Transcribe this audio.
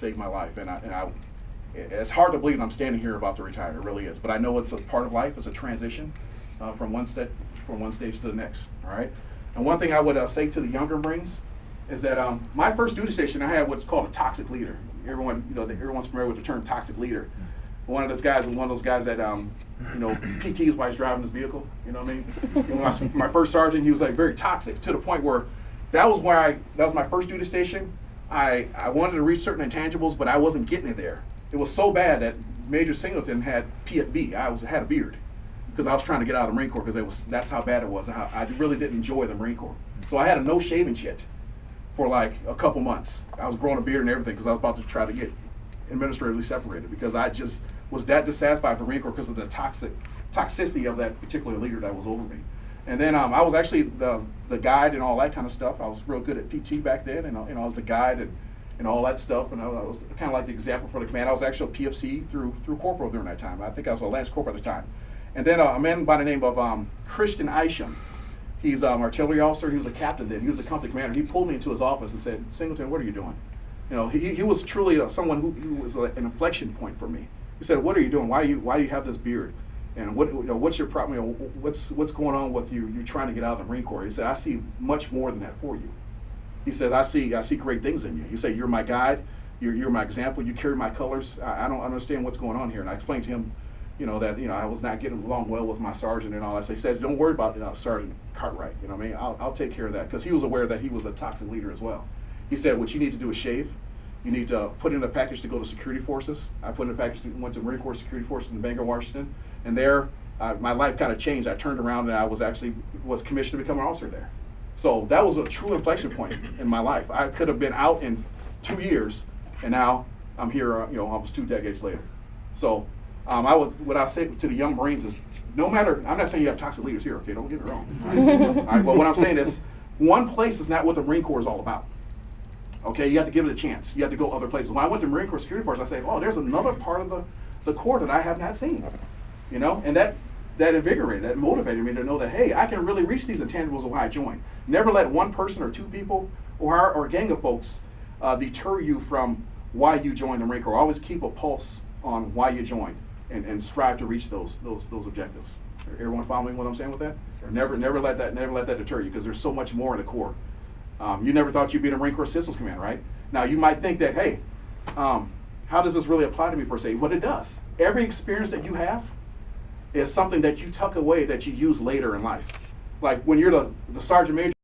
saved my life. It's hard to believe I'm standing here about to retire. It really is. But I know it's a part of life. It's a transition from one stage to the next. All right. And one thing I would say to the younger Marines is that my first duty station, I had what's called a toxic leader. Everyone's familiar with the term toxic leader. One of those guys that PTs while he's driving his vehicle. You know what I mean? My first sergeant, he was like very toxic to the point where that was my first duty station. I wanted to reach certain intangibles, but I wasn't getting it there. It was so bad that Major Singleton had PFB. I had a beard because I was trying to get out of the Marine Corps because that's how bad it was. I really didn't enjoy the Marine Corps. So I had a no shaving shit for like a couple months. I was growing a beard and everything because I was about to try to get administratively separated because I just was that dissatisfied with the Marine Corps because of the toxicity of that particular leader that was over me. And then I was actually the guide and all that kind of stuff. I was real good at PT back then, and I was the guide and all that stuff. And I was kind of like the example for the command. I was actually a PFC through corporal during that time. I think I was a lance corporal at the time. And then a man by the name of Christian Isham. He's an artillery officer. He was a captain then. He was a company commander. He pulled me into his office and said, "Singleton, what are you doing?" He was truly someone who was an inflection point for me. He said, "What are you doing? Why do you have this beard? And what's your problem? What's going on with you? You're trying to get out of the Marine Corps." He said, "I see much more than that for you." He says, I see great things in you." He said, "You're my guide. You're my example. You carry my colors. I don't understand what's going on here." And I explained to him, that I was not getting along well with my sergeant and all that. So he says, "Don't worry about Sergeant Cartwright. You know what I mean? I'll take care of that," because he was aware that he was a toxic leader as well. He said, "What you need to do is shave. You need to put in a package to go to security forces." I put in a package, went to Marine Corps Security Forces in Bangor, Washington, and there my life kind of changed. I turned around and I was commissioned to become an officer there. So that was a true inflection point in my life. I could have been out in 2 years, and now I'm here, almost 2 decades later. So what I say to the young Marines is, no matter, I'm not saying you have toxic leaders here, okay? Don't get me wrong. All right, but what I'm saying is, one place is not what the Marine Corps is all about. Okay, you have to give it a chance. You have to go other places. When I went to Marine Corps Security Force, I said, "Oh, there's another part of the Corps that I have not seen," and that invigorated, that motivated me to know that, hey, I can really reach these intangibles of why I joined. Never let one person or two people or a gang of folks deter you from why you joined the Marine Corps. Always keep a pulse on why you joined and strive to reach those objectives. Everyone following what I'm saying with that? Right. Never let that deter you, because there's so much more in the Corps. You never thought you'd be in a Marine Corps Systems Command, right? Now you might think that, hey, how does this really apply to me per se? Well, it does. Every experience that you have is something that you tuck away that you use later in life. Like when you're the sergeant major